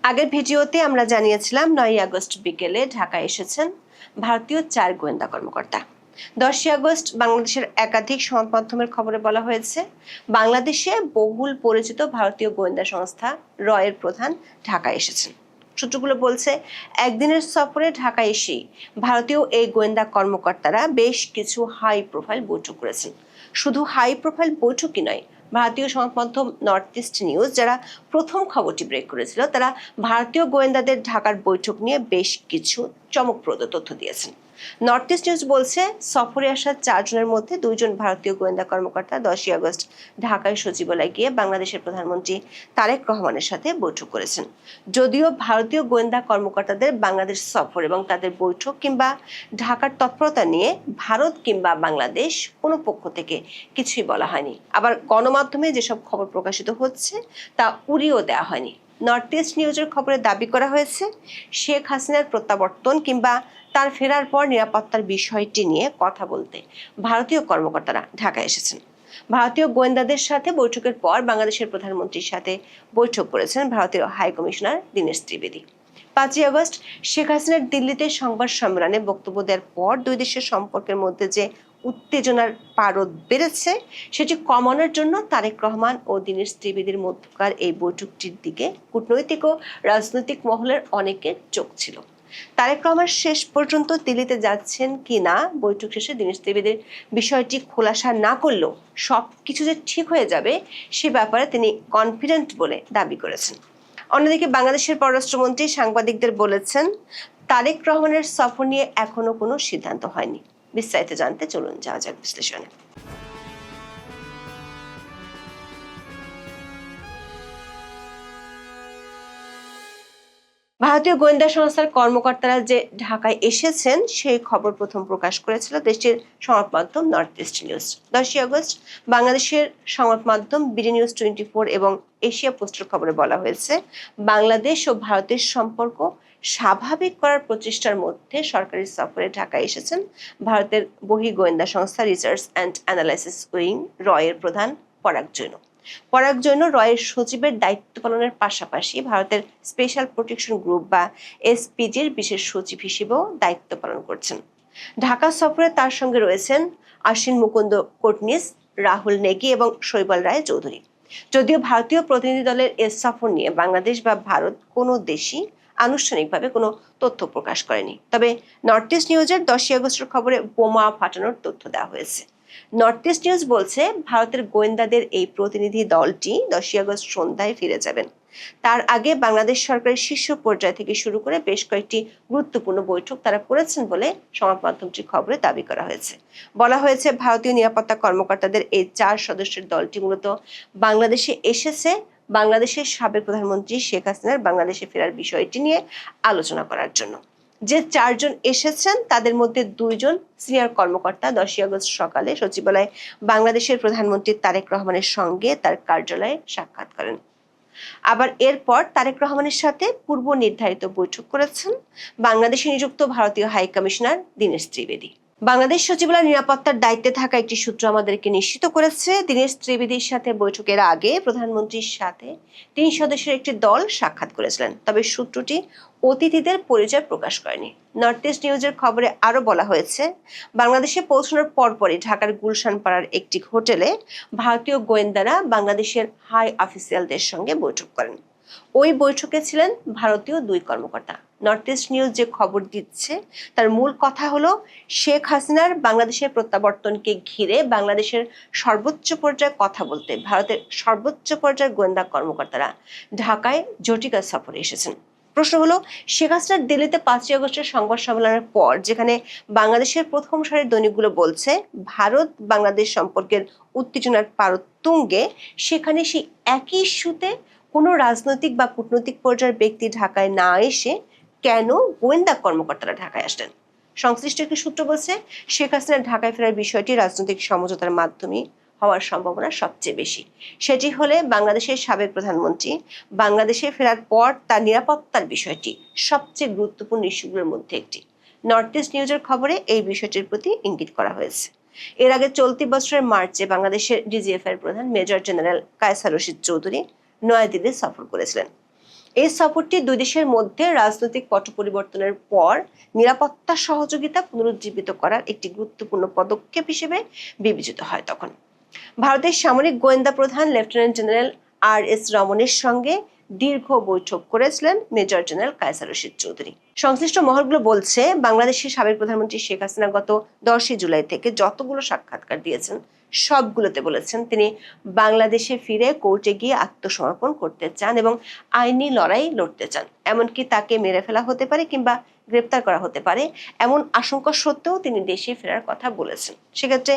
আগের ভিডিওতে আমরা জানিয়েছিলাম 9ই আগস্ট বিকেলে ঢাকায় এসেছেন ভারতীয় 4 গোয়েন্দা কর্মকর্তা। 10ই আগস্ট বাংলাদেশের একাধিক সংবাদ মাধ্যমের খবরে বলা হয়েছে, বাংলাদেশে বহুল পরিচিত ভারতীয় গোয়েন্দা সংস্থা রয়ের প্রধান ঢাকায় এসেছেন। সূত্রগুলো বলছে, একদিনের সফরে ঢাকায় এসেই ভারতীয় এই গোয়েন্দা কর্মকর্তারা বেশ কিছু হাই প্রোফাইল বৈঠক করেছেন। শুধু হাই প্রোফাইল বৈঠকই নয়, ভারতীয় সংবাদ মাধ্যম নর্থ ইস্ট নিউজ যারা প্রথম খবরটি ব্রেক করেছিল, তারা ভারতীয় গোয়েন্দাদের ঢাকার বৈঠক নিয়ে বেশ কিছু চমকপ্রদ তথ্য দিয়েছেন। নর্থ ইস্ট নিউজ বলছে, সফরে আসা 4 জনের মধ্যে 2 জন ভারতীয় গোয়েন্দা কর্মকর্তা 10ই আগস্ট ঢাকায় সচিবালয়ে গিয়ে বাংলাদেশের প্রধানমন্ত্রী তারেক রহমানের সাথে বৈঠক করেছেন। যদিও ভারতীয় গোয়েন্দা কর্মকর্তাদের বাংলাদেশ সফর এবং তাদের বৈঠক কিংবা ঢাকার তৎপরতা নিয়ে ভারত কিংবা বাংলাদেশ কোনো পক্ষ থেকে কিছুই বলা হয়নি। আবার গণমাধ্যমে যেসব খবর প্রকাশিত হচ্ছে তা উড়িয়েও দেওয়া হয়নি। নর্থ ইস্ট নিউজের খবরে দাবি করা হয়েছে, শেখ হাসিনার প্রত্যাবর্তন কিংবা তার ফেরার পর নিরাপত্তার বিষয়টি নিয়ে কথা বলতে ভারতীয় কর্মকর্তারা ঢাকায় এসেছেন। ভারতীয় গোয়েন্দাদের সাথে বৈঠকের পর বাংলাদেশের প্রধানমন্ত্রীর সাথে বৈঠক করেছেন ভারতীয় হাই কমিশনার দীনেশ ত্রিবেদী। 5ই আগস্ট শেখ হাসিনার দিল্লিতে সংবাদ সম্মেলনে বক্তব্য দেওয়ার পর দুই দেশের সম্পর্কের মধ্যে যে উত্তেজনার পারদ বেড়েছে, সেটি কমানোর জন্য তারেক রহমান ও দীনেশ ত্রিবেদীর মধ্যকার এই বৈঠকটির দিকে কূটনৈতিক ও রাজনৈতিক মহলের অনেকের চোখ ছিল। তারেক রহমান শেষ পর্যন্ত দিল্লিতে যাচ্ছেন কি না, বৈঠক শেষে দীনেশ ত্রিবেদীর বিষয়টি খোলাসা না করলেও সবকিছু যে ঠিক হয়ে যাবে সে ব্যাপারে তিনি কনফিডেন্ট বলে দাবি করেছেন। অন্যদিকে বাংলাদেশের পররাষ্ট্রমন্ত্রী সাংবাদিকদের বলেছেন, তারেক রহমানের সফর নিয়ে এখনো কোনো সিদ্ধান্ত হয়নি। বিস্তারিত জানতে চলুন যাওয়া যাক বিশ্লেষণে। ভারতীয় গোয়েন্দা সংস্থার কর্মকর্তারা যে ঢাকায় এসেছেন সেই খবর প্রথম প্রকাশ করেছিল দেশটির সংবাদ মাধ্যম নর্থ ইস্ট নিউজ। 10ই আগস্ট বাংলাদেশের সংবাদ মাধ্যম বিডি নিউজ 24 এবং এশিয়া পোস্টের খবরে বলা হয়েছে, বাংলাদেশ ও ভারতের সম্পর্ক স্বাভাবিক করার প্রচেষ্টার মধ্যে সরকারি সফরে ঢাকায় এসেছেন ভারতের বহি গোয়েন্দা সংস্থা রিসার্চ অ্যান্ড অ্যানালাইসিস উইং রয়ের প্রধান পরাগ জৈন। পরাগ জৈন রয়ের সচিবের দায়িত্ব পালনের পাশাপাশি ভারতের স্পেশাল প্রোটেকশন গ্রুপ বা এসপিজির বিশেষ সচিব হিসেবেও দায়িত্ব পালন করছেন। ঢাকা সফরে তার সঙ্গে রয়েছেন আশ্বিন মুকুন্দ কোটনিস, রাহুল নেগি এবং শৈবাল রায় চৌধুরী। যদিও ভারতীয় প্রতিনিধি দলের এ সফর নিয়ে বাংলাদেশ বা ভারত কোনো দেশই আনুষ্ঠানিকভাবে কোনো তথ্য প্রকাশ করেনি। তবে নর্থ ইস্ট নিউজের 10ই আগস্টের খবরে বোমা ফাটানোর তথ্য দেওয়া হয়েছে। নর্থ ইস্ট নিউজ বলছে, ভারতের গোয়েন্দাদের এই প্রতিনিধি দলটি 10ই আগস্ট সন্ধ্যায় ফিরে যাবেন। তার আগে বাংলাদেশ সরকারের শীর্ষ পর্যায় থেকে শুরু করে বেশ কয়েকটি গুরুত্বপূর্ণ বৈঠক তারা করেছেন বলে সংবাদ মাধ্যমটির খবরে দাবি করা হয়েছে। বলা হয়েছে, ভারতীয় নিরাপত্তা কর্মকর্তাদের এই 4 সদস্যের দলটি মূলত বাংলাদেশে এসেছে বাংলাদেশের সাবেক প্রধানমন্ত্রী শেখ হাসিনার বাংলাদেশে ফেরার বিষয়টি নিয়ে আলোচনা করার জন্য। যে 4 জন এসেছেন তাদের মধ্যে 2 জন সিনিয়র কর্মকর্তা 10ই আগস্ট সকালে সচিবালয়ে বাংলাদেশের প্রধানমন্ত্রী তারেক রহমানের সঙ্গে তার কার্যালয়ে সাক্ষাৎ করেন। আবার এরপর তারেক রহমানের সাথে পূর্ব নির্ধারিত বৈঠক করেছেন বাংলাদেশে নিযুক্ত ভারতীয় হাই কমিশনার দীনেশ ত্রিবেদী। বাংলাদেশ সচিবালয় নিরাপত্তার দায়িত্বে থাকা একটি সূত্র আমাদেরকে নিশ্চিত করেছে, দীনেশ ত্রিবেদীর সাথে বৈঠকের আগে প্রধানমন্ত্রীর সাথে 3 সদস্যের একটি দল সাক্ষাৎ করেছিলেন। তবে সূত্রটি অতিথিদের পরিচয় প্রকাশ করেনি। নর্থ ইস্ট নিউজের খবরে আরো বলা হয়েছে, বাংলাদেশে পৌঁছানোর পরপরই ঢাকার গুলশান পাড়ার একটি হোটেলে ভারতীয় গোয়েন্দারা বাংলাদেশের হাই অফিসিয়ালদের সঙ্গে বৈঠক করেন। ওই বৈঠকে ছিলেন ভারতীয় 2 কর্মকর্তা। নর্থ ইস্ট নিউজ যে খবর দিচ্ছে তার মূল কথা হলো, শেখ হাসিনার বাংলাদেশের প্রত্যাবর্তনকে ঘিরে বাংলাদেশের সর্বোচ্চ পর্যায়ে কথা বলতে ভারতের সর্বোচ্চ পর্যায়ের গোয়েন্দা কর্মকর্তারা ঢাকায় জটিকা সফরে এসেছেন। প্রশ্ন হলো, শেখ হাসিনার দিল্লিতে 5ই আগস্টের সংবাদ সম্মেলনের পর যেখানে বাংলাদেশের প্রথম সারির দৈনিকগুলো বলছে ভারত বাংলাদেশ সম্পর্কের উত্তেজনার পারদ তুঙ্গে, সেখানে সেই একই ইস্যুতে কোনো রাজনৈতিক বা কূটনৈতিক পর্যায়ের ব্যক্তি ঢাকায় না এসে কেন গোয়েন্দা কর্মকর্তারা ঢাকায় আসলেন? সংশ্লিষ্ট একটি সূত্র বলছে, শেখ হাসিনার ঢাকায় ফেরার বিষয়টি রাজনৈতিক সমঝোতার মাধ্যমে হওয়ার সম্ভাবনা সবচেয়ে বেশি। সেটি হলে বাংলাদেশের সাবেক প্রধানমন্ত্রী বাংলাদেশে ফেরার পর তার নিরাপত্তার বিষয়টি সবচেয়ে গুরুত্বপূর্ণ ইস্যুগুলোর মধ্যে একটি। নর্থ ইস্ট নিউজের খবরে এই বিষয়টির প্রতি ইঙ্গিত করা হয়েছে। এর আগে চলতি বছরের মার্চে বাংলাদেশের ডিজিএফআই প্রধান মেজর জেনারেল কায়সার রশিদ চৌধুরী নয়াদিল্লি সফর করেছিলেন। এই সফরটি দুই দেশের মধ্যে রাজনৈতিক পট পরিবর্তনের পর নিরাপত্তা সহযোগিতা পুনরুজ্জীবিত করার একটি গুরুত্বপূর্ণ পদক্ষেপ হিসেবে বিবেচিত হয়। তখন ভারতের সামরিক গোয়েন্দা প্রধান লেফটেন্যান্ট জেনারেল আর.এস. রমনের সঙ্গে দীর্ঘ বৈঠক করেছিলেন মেজর জেনারেল কায়সার রশিদ চৌধুরী। সংশ্লিষ্ট মহলগুলো বলছে, বাংলাদেশের সাবেক প্রধানমন্ত্রী শেখ হাসিনা গত 10 জুলাই থেকে যতগুলো সাক্ষাৎকার দিয়েছেন সবগুলোতে বলেছেন তিনি বাংলাদেশে ফিরে কোর্টে গিয়ে আত্মসমর্পণ করতে চান এবং আইনি লড়াই লড়তে চান। এমনকি তাকে মেরে ফেলা হতে পারে কিংবা গ্রেপ্তার করা হতে পারে এমন আশঙ্কা সত্ত্বেও তিনি দেশে ফেরার কথা বলেছেন। সেক্ষেত্রে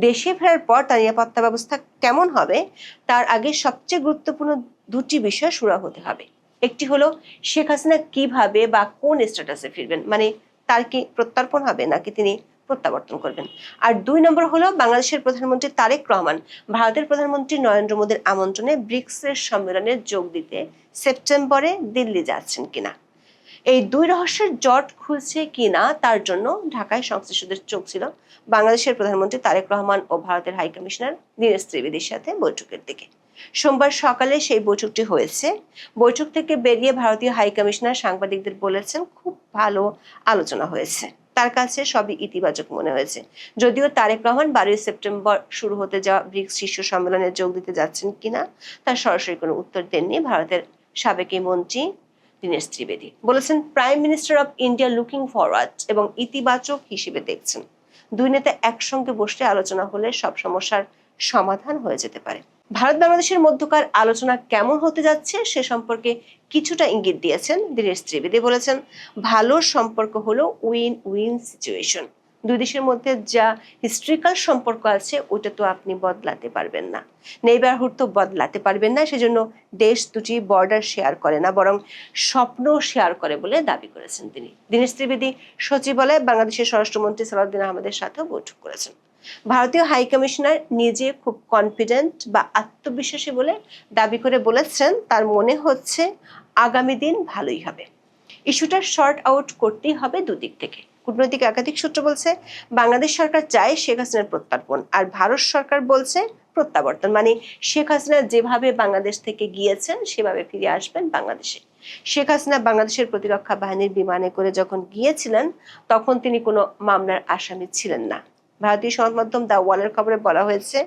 দেশে ফেরার পর তার নিরাপত্তা ব্যবস্থা কেমন হবে তার আগে সবচেয়ে গুরুত্বপূর্ণ দুটি বিষয় সুরা হতে হবে। একটি হলো শেখ হাসিনা কিভাবে বা কোন স্ট্যাটাসে ফিরবেন, মানে তার কি প্রত্যর্পণ হবে নাকি তিনি প্রত্যাবর্তন করবেন। আর 2 নম্বর হলো বাংলাদেশের প্রধানমন্ত্রী তারেক রহমান ভারতের প্রধানমন্ত্রী নরেন্দ্র মোদীর আমন্ত্রণে ব্রিক্সের সম্মেলনে যোগ দিতে সেপ্টেম্বরে দিল্লি যাচ্ছেন কিনা। এই 2 রহস্যের জট খুলছে কিনা তার জন্য ঢাকায় সংশ্লিষ্টদের চোখ ছিল বাংলাদেশের প্রধানমন্ত্রী তারেক রহমান ও ভারতের হাই কমিশনার দীনেশ ত্রিবেদীর সাথে বৈঠকের দিকে। সোমবার সকালে সেই বৈঠকটি হয়েছে। বৈঠক থেকে বেরিয়ে ভারতীয় হাই কমিশনার সাংবাদিকদের বলেছেন, খুব ভালো আলোচনা হয়েছে, তার কাছে সবই ইতিবাচক মনে হয়েছে। যদিও তারেক রহমান 12 সেপ্টেম্বর শুরু হতে যাওয়া ব্রিক্স শীর্ষ সম্মেলনে যোগ দিতে যাচ্ছেন কিনা তার সরাসরি কোনো উত্তর দেননি ভারতের সাবেক মন্ত্রী দীনেশ ত্রিবেদী। বলেছেন, prime minister of India looking forward এবং ইতিবাচক হিসেবে দেখছেন। দুই নেতা একসঙ্গে বসে আলোচনা হলে সব সমস্যার সমাধান হয়ে যেতে পারে। ভারত বাংলাদেশের মধ্যকার আলোচনা কেমন হতে যাচ্ছে সে সম্পর্কে কিছুটা ইঙ্গিত দিয়েছেন দীনেশ ত্রিবেদী। বলেছেন, ভালো সম্পর্ক হলো উইন উইন সিচুয়েশন। দুই দেশের মধ্যে যা হিস্ট্রিক্যাল সম্পর্ক আছে ওটা তো আপনি বদলাতে পারবেন না, নেইবারহুড তো বদলাতে পারবেন না। সেজন্য দেশ দুটি বর্ডার শেয়ার করে না, বরং স্বপ্ন শেয়ার করে বলে দাবি করেছেন তিনি। দীনেশ ত্রিবেদী সচিবালয়ে বাংলাদেশের স্বরাষ্ট্রমন্ত্রী সালাউদ্দিন আহমেদের সাথেও বৈঠক করেছেন। ভারতীয় হাই কমিশনার নিজে খুব কনফিডেন্ট বা আত্মবিশ্বাসী বলে দাবি করে বলেছেন, তার মনে হচ্ছে আগামী দিন ভালোই হবে। ইস্যুটা শর্ট আউট করতেই হবে দুদিক থেকে। কূটনৈতিক একাধিক সূত্র বলছে, বাংলাদেশ সরকার চায় শেখ হাসিনার প্রত্যর্পণ আর ভারত সরকার বলছে প্রত্যাবর্তন, মানে শেখ হাসিনা যেভাবে বাংলাদেশ থেকে গিয়েছেন সেভাবে ফিরে আসবেন বাংলাদেশে। শেখ হাসিনা বাংলাদেশের প্রতিরক্ষা বাহিনীর বিমানে করে যখন গিয়েছিলেন তখন তিনি কোনো মামলার আসামি ছিলেন না। ভারতীয় সংবাদ মাধ্যম দ্য ওয়ালের খবরে বলা হয়েছে,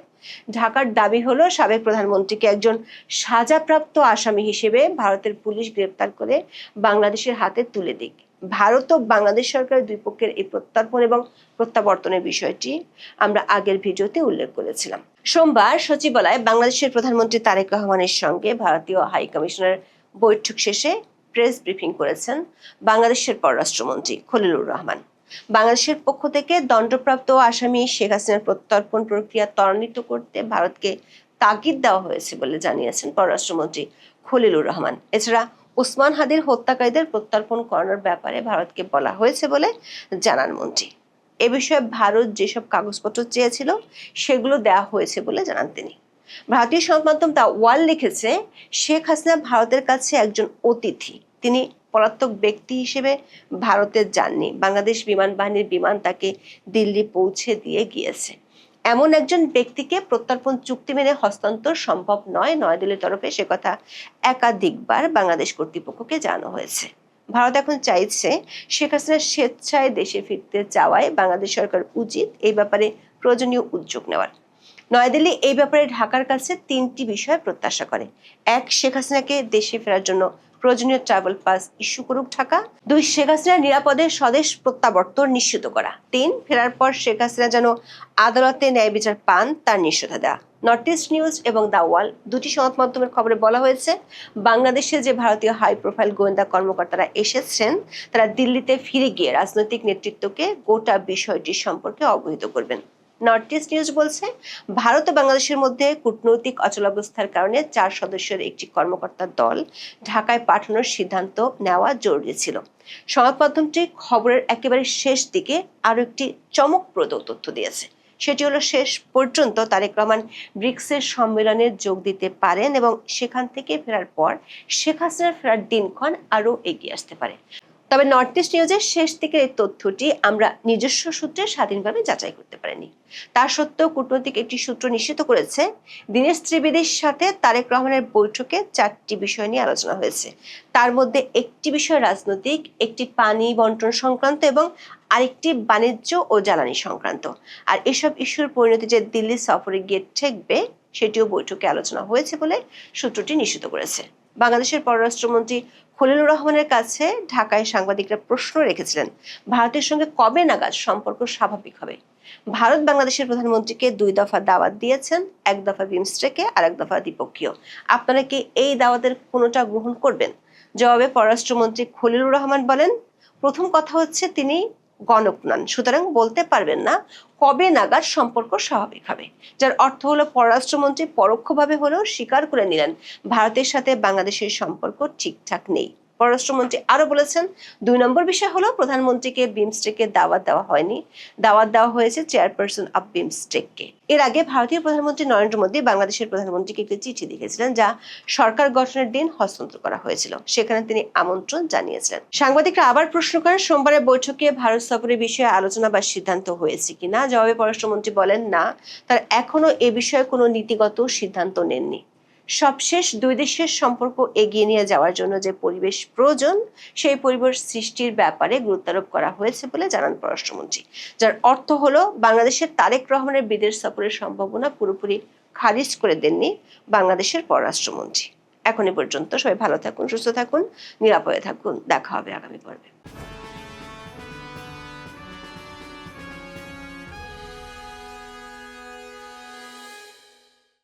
ঢাকার দাবি হলো সাবেক প্রধানমন্ত্রীকে একজন সাজাপ্রাপ্ত আসামি হিসেবে ভারতের পুলিশ গ্রেপ্তার করে বাংলাদেশের হাতে তুলে দিক। ভারত ও বাংলাদেশ সরকারের দুই পক্ষের এই প্রত্যর্পণ এবং প্রত্যাবর্তনের বিষয়টি আমরা আগের ভিডিওতে উল্লেখ করেছিলাম। সোমবার সচিবালয়ে বাংলাদেশের প্রধানমন্ত্রী তারেক রহমানের সঙ্গে ভারতীয় হাই কমিশনার বৈঠক শেষে প্রেস ব্রিফিং করেছেন বাংলাদেশের পররাষ্ট্রমন্ত্রী খলিলুর রহমান। বাংলাদেশের পক্ষ থেকে দণ্ডপ্রাপ্ত আসামি শেখ হাসিনার প্রত্যর্পণ প্রক্রিয়া ত্বরান্বিত করতে ভারতকে তাগিদ দেওয়া হয়েছে বলে জানিয়েছেন পররাষ্ট্রমন্ত্রী খলিলুর রহমান। এছাড়া ওসমান হাদির হত্যাকারীদের প্রত্যর্পণ করানোর ব্যাপারে ভারতকে বলা হয়েছে বলে জানান মন্ত্রী। এ বিষয়ে ভারত যেসব কাগজপত্র চেয়েছিল সেগুলো দেওয়া হয়েছে বলে জানান তিনি। ভারতীয় সংবাদ মাধ্যম দ্য ওয়াল লিখেছে, শেখ হাসিনা ভারতের কাছে একজন অতিথি, তিনি পলাতক ব্যক্তি হিসেবে ভারতে যাননি। বাংলাদেশ বিমান বাহিনীর বিমান তাকে দিল্লি পৌঁছে দিয়ে গিয়েছে। এমন একজন ব্যক্তিকে প্রত্যর্পণ চুক্তি মেনে হস্তান্তর সম্ভব নয়। নয়াদিল্লির তরফে সে কথা একাধিকবার বাংলাদেশ কর্তৃপক্ষকে জানানো হয়েছে। ভারত এখন চাইছে শেখ হাসিনা স্বেচ্ছায় দেশে ফিরতে চাওয়ায় বাংলাদেশ সরকার উচিত এই ব্যাপারে প্রয়োজনীয় উদ্যোগ নেওয়ার। নয়াদিল্লি এই ব্যাপারে ঢাকার কাছে 3টি বিষয় প্রত্যাশা করে। 1, শেখ হাসিনাকে দেশে ফেরার জন্য প্রয়োজনীয় ট্রাভেল পাস ইস্যু করুক ঢাকা। 2, শেখ হাসিনার নিরাপদে স্বদেশ প্রত্যাবর্তন নিশ্চিত করা। 3, ফেরার পর শেখ হাসিনা যেন আদালতে ন্যায় বিচার পান তার নিশ্চয়তা দেওয়া। নর্থ ইস্ট নিউজ এবং দ্য ওয়াল দুটি সংবাদ মাধ্যমের খবরে বলা হয়েছে, বাংলাদেশে যে ভারতীয় হাই প্রোফাইল গোয়েন্দা কর্মকর্তারা এসেছেন তারা দিল্লিতে ফিরে গিয়ে রাজনৈতিক নেতৃত্বকে গোটা বিষয়টি সম্পর্কে অবহিত করবেন। নর্থ ইস্ট নিউজ বলছে, ভারত ও বাংলাদেশের মধ্যে কূটনৈতিক অচলাবস্থার কারণে 4 সদস্যের একটি কর্মকর্তার দল ঢাকায় পাঠানোর সিদ্ধান্ত নেওয়া জরুরি ছিল। সংবাদ মাধ্যমটি খবরের একেবারে শেষ দিকে আরো একটি চমকপ্রদ তথ্য দিয়েছে। সেটি হলো, শেষ পর্যন্ত তারেক রহমান ব্রিক্সের সম্মেলনে যোগ দিতে পারেন এবং সেখান থেকে ফেরার পর শেখ হাসিনার ফেরার দিনক্ষণ আরো এগিয়ে আসতে পারে। তবে নর্থ ইস্ট নিউজের শেষ দিকের এই তথ্যটি আমরা নিজস্ব সূত্রে স্বাধীনভাবে যাচাই করতে পারিনি। তা সত্ত্বেও কূটনৈতিক একটি সূত্র নিশ্চিত করেছে, দীনেশ ত্রিবেদীর সাথে তারেক রহমানের বৈঠকে 4টি বিষয় নিয়ে আলোচনা হয়েছে। তার মধ্যে একটি বিষয় রাজনৈতিক, একটি পানি বন্টন সংক্রান্ত এবং আরেকটি বাণিজ্য ও জ্বালানি সংক্রান্ত। আর এসব ইস্যুর পরিণতি যে দিল্লি সফরে গিয়ে ঠেকবে সেটিও বৈঠকে আলোচনা হয়েছে বলে সূত্রটি নিশ্চিত করেছে। বাংলাদেশের পররাষ্ট্রমন্ত্রী খলিলুর রহমানের কাছে ঢাকায় সাংবাদিকরা প্রশ্ন রেখেছিলেন, ভারতের সঙ্গে কবে নাগাদ সম্পর্ক স্বাভাবিক হবে। ভারত বাংলাদেশের প্রধানমন্ত্রীকে 2 দফা দাওয়াত দিয়েছেন, 1 দফা বিমস্টেকে আর 1 দফা দ্বিপক্ষীয়। আপনারা কি এই দাওয়াতের কোনোটা গ্রহণ করবেন? জবাবে পররাষ্ট্রমন্ত্রী খলিলুর রহমান বলেন, প্রথম কথা হচ্ছে তিনি গণক নন, সুতরাং বলতে পারবেন না কবে নাগাদ সম্পর্ক স্বাভাবিক হবে। যার অর্থ হলো পররাষ্ট্রমন্ত্রী পরোক্ষভাবে হলেও স্বীকার করে নিলেন ভারতের সাথে বাংলাদেশের সম্পর্ক ঠিকঠাক নেই। পররাষ্ট্রমন্ত্রী আরো বলেছেন, 2 নম্বর বিষয় হলো প্রধানমন্ত্রীকে বিমস্টেকে দাওয়াত দেওয়া হয়নি, দাওয়াত দেওয়া হয়েছে চেয়ারপারসন অব বিমস্টেককে। এর আগে ভারতীয় প্রধানমন্ত্রী নরেন্দ্র মোদী বাংলাদেশের প্রধানমন্ত্রীকে একটি চিঠি লিখেছিলেন, যা সরকার গঠনের দিন হস্তান্তর করা হয়েছিল। সেখানে তিনি আমন্ত্রণ জানিয়েছিলেন। সাংবাদিকরা আবার প্রশ্ন করেন, সোমবারের বৈঠকে ভারত সফরের বিষয়ে আলোচনা বা সিদ্ধান্ত হয়েছে কিনা। জবাবে পররাষ্ট্রমন্ত্রী বলেন, না, তার এখনো এ বিষয়ে কোনো নীতিগত সিদ্ধান্ত নেননি। সবশেষ 2 দেশের সম্পর্ক এগিয়ে নিয়ে যাওয়ার জন্য যে পরিবেশ প্রয়োজন সেই পরিবেশ সৃষ্টির ব্যাপারে গুরুত্বারোপ করা হয়েছে বলে জানান পররাষ্ট্রমন্ত্রী। যার অর্থ হলো বাংলাদেশের তারেক রহমানের বিদেশ সফরের সম্ভাবনা পুরোপুরি খারিজ করে দেননি বাংলাদেশের পররাষ্ট্রমন্ত্রী। এখন এ পর্যন্ত। সবাই ভালো থাকুন, সুস্থ থাকুন, নিরাপদে থাকুন। দেখা হবে আগামী পর্বে।